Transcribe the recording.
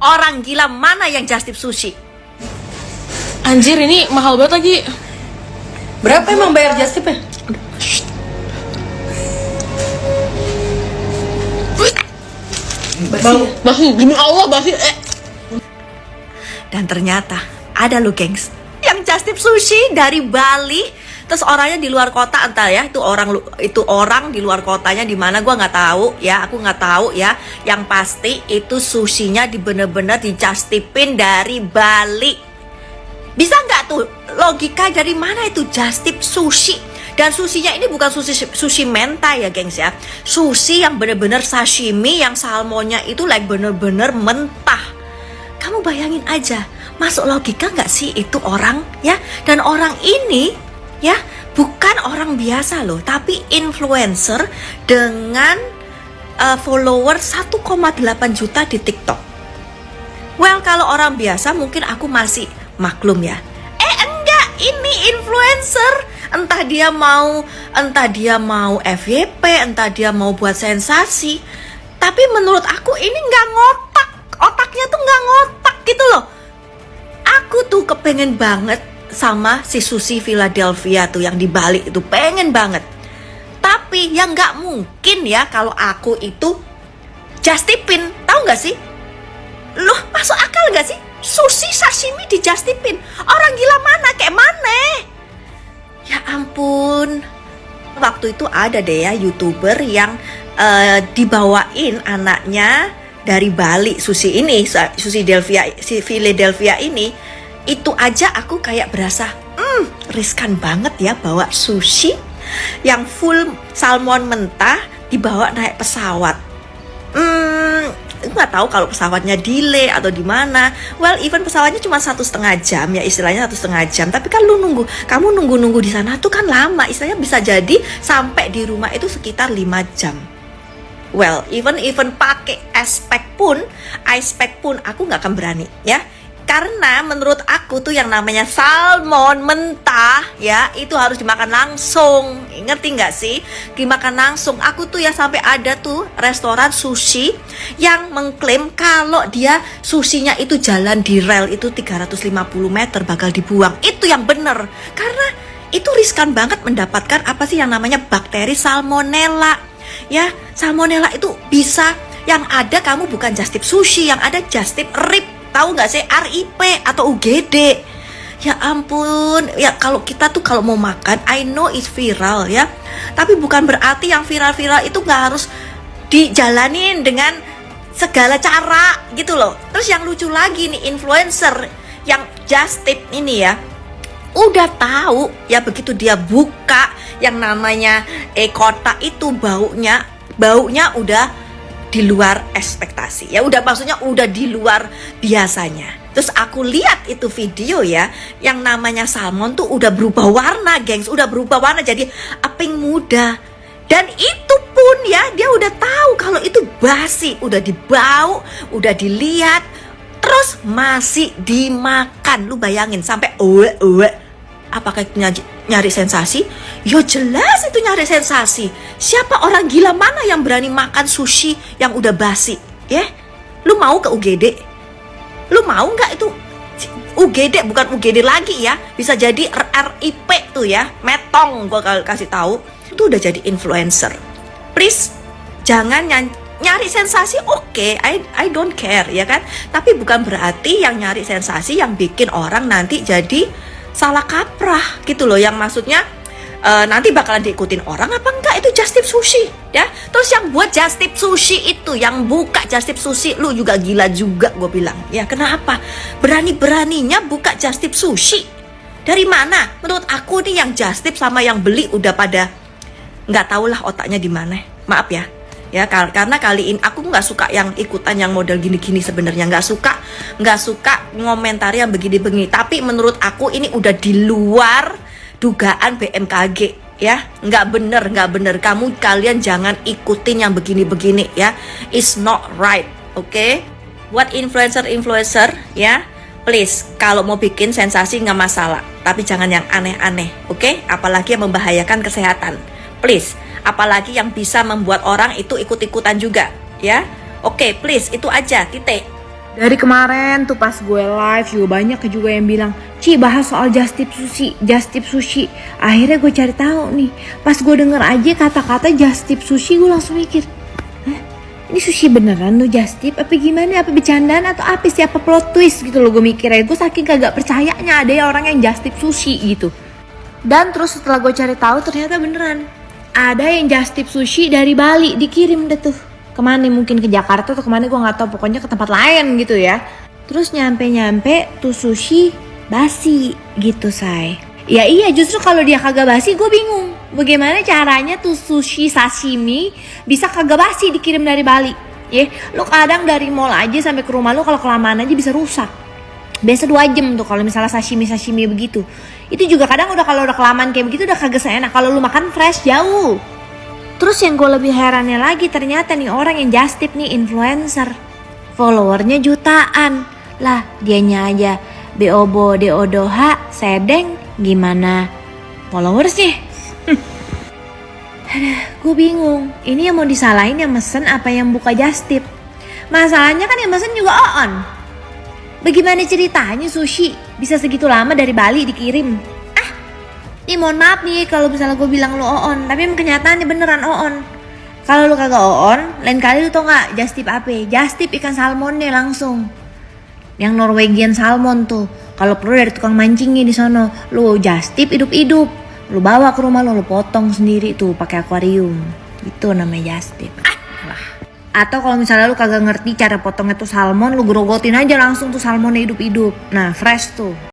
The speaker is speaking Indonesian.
Orang gila mana yang just tip sushi? Anjir, ini mahal banget lagi. Berapa emang bayar just tip ya? Basi, demi Allah basi. Dan ternyata ada lo gengs yang just tip sushi dari Bali. Terus orangnya di luar kota, entah ya itu orang di luar kotanya di mana, gua nggak tahu ya, aku nggak tahu ya. Yang pasti itu sushinya bener-bener di just tipin dari Bali. Bisa nggak tuh logika dari mana itu just tip sushi? Dan sushinya ini bukan sushi mentai ya gengs ya. Sushi yang bener-bener sashimi, yang salmonnya itu like bener-bener mentah. Kamu bayangin aja, masuk logika nggak sih itu orang ya? Dan orang ini ya bukan orang biasa loh, tapi influencer dengan follower 1,8 juta di TikTok. Well, kalau orang biasa mungkin aku masih maklum ya. Enggak, ini influencer. Entah dia mau FYP, entah dia mau buat sensasi. Tapi menurut aku ini nggak ngotak. Otaknya tuh nggak ngotak gitu loh. Aku tuh kepengen banget sama si Sushi Philadelphia tuh yang di Bali itu, pengen banget. Tapi yang nggak mungkin ya kalau aku itu just tipin, tahu nggak sih? Loh, masuk akal nggak sih? Sushi sashimi di just tipin. Orang gila mana, kayak mana? Ya ampun. Waktu itu ada deh ya YouTuber yang dibawain anaknya dari Bali, Sushi ini, Sushi Philadelphia ini. Itu aja aku kayak berasa riskan banget ya bawa sushi yang full salmon mentah dibawa naik pesawat. Nggak tahu kalau pesawatnya delay atau di mana. Well, even pesawatnya cuma 1,5 jam ya, istilahnya 1,5 jam. Tapi kan kamu nunggu di sana tuh kan lama. Istilahnya bisa jadi sampai di rumah itu sekitar 5 jam. Well, even pakai ice pack pun aku nggak akan berani ya. Karena menurut aku tuh yang namanya salmon mentah ya, itu harus dimakan langsung. Ngerti nggak sih? Dimakan langsung. Aku tuh ya sampai ada tuh restoran sushi yang mengklaim kalau dia sushinya itu jalan di rel itu 350 meter bakal dibuang. Itu yang bener. Karena itu riskan banget mendapatkan apa sih yang namanya bakteri salmonella. Ya, salmonella itu bisa, yang ada kamu bukan just tip sushi, yang ada just tip rib. Tahu nggak sih, RIP atau UGD. Ya ampun, ya kalau kita tuh kalau mau makan, I know it's viral ya, tapi bukan berarti yang viral-viral itu nggak harus dijalanin dengan segala cara gitu loh. Terus yang lucu lagi nih, influencer yang just tip ini ya, udah tahu ya begitu dia buka yang namanya kotak itu baunya udah di luar ekspektasi ya, udah maksudnya udah di luar biasanya. Terus aku lihat itu video ya, yang namanya salmon tuh udah berubah warna gengs, udah berubah warna jadi pink muda. Dan itu pun ya dia udah tahu kalau itu basi, udah dibau, udah dilihat, terus masih dimakan. Lu bayangin sampai apakah itu nyari sensasi? Yo jelas itu nyari sensasi. Siapa orang gila mana yang berani makan sushi yang udah basi? Ya, lu mau ke UGD? Lu mau nggak itu UGD, bukan UGD lagi ya? Bisa jadi RIP tuh ya, metong. Gua kasih tahu, itu udah jadi influencer. Please, jangan nyari sensasi. Oke, I don't care ya kan? Tapi bukan berarti yang nyari sensasi yang bikin orang nanti jadi salah kaprah gitu loh, yang maksudnya nanti bakalan diikutin orang apa enggak. Itu just tip sushi ya. Terus yang buat just tip sushi itu, yang buka just tip sushi, lu juga gila juga gue bilang ya. Kenapa berani-beraninya buka just tip sushi? Dari mana? Menurut aku nih yang just tip sama yang beli udah pada nggak tahulah otaknya di mana. Maaf ya. Ya karena kali ini aku nggak suka yang ikutan yang model gini-gini, sebenarnya nggak suka ngomentari yang begini-begini. Tapi menurut aku ini udah di luar dugaan BMKG ya, nggak bener. Kalian jangan ikutin yang begini-begini ya, it's not right. Oke? Buat influencer ya, please kalau mau bikin sensasi nggak masalah, tapi jangan yang aneh-aneh. Oke? Apalagi yang membahayakan kesehatan, please. Apalagi yang bisa membuat orang itu ikut-ikutan juga ya. Oke, please, itu aja, titik. Dari kemarin tuh pas gue live juga banyak juga yang bilang, Ci bahas soal just tip sushi. Akhirnya gue cari tahu nih. Pas gue denger aja kata-kata just tip sushi, gue langsung mikir, hah? Ini sushi beneran tuh just tip? Apa gimana? Apa bercandaan atau apa sih? Apa plot twist gitu loh gue mikirnya. Gue saking kagak percayanya ada ya orang yang just tip sushi gitu. Dan terus setelah gue cari tahu ternyata beneran. Ada yang just tip sushi dari Bali dikirim deh tuh. Kemana mungkin ke Jakarta atau kemana gue nggak tahu, pokoknya ke tempat lain gitu ya. Terus nyampe tuh sushi basi gitu say. Ya iya, justru kalau dia kagak basi gue bingung. Bagaimana caranya tuh sushi sashimi bisa kagak basi dikirim dari Bali? Ya, lu kadang dari mall aja sampai ke rumah lu kalau kelamaan aja bisa rusak. Biasa 2 jam tuh kalau misalnya sashimi begitu. Itu juga kadang kalau udah kelamaan kayak begitu udah kagak seenak kalau lu makan fresh jauh. Terus yang gue lebih herannya lagi, ternyata nih orang yang just tip nih influencer, followernya jutaan. Lah dianya aja Beobo Deodoha Sedeng, gimana followersnya? Aduh, gue bingung. Ini yang mau disalahin yang mesen apa yang buka just tip? Masalahnya kan yang mesen juga Oon. Bagaimana ceritanya sushi bisa segitu lama dari Bali dikirim? Nih mohon maaf nih kalau misalnya gue bilang lu Oon, tapi kenyataannya beneran Oon. Kalau lu kagak Oon, lain kali lu tau gak just tip apa? Just tip ikan salmonnya langsung. Yang Norwegian salmon tuh. Kalau perlu dari tukang mancingnya di sono, lu just tip hidup-hidup. Lu bawa ke rumah lu potong sendiri tuh pakai akuarium. Itu namanya just tip. Atau kalau misalnya lu kagak ngerti cara potongnya tuh salmon, lu grogotin aja langsung tuh salmonnya hidup-hidup. Nah, fresh tuh.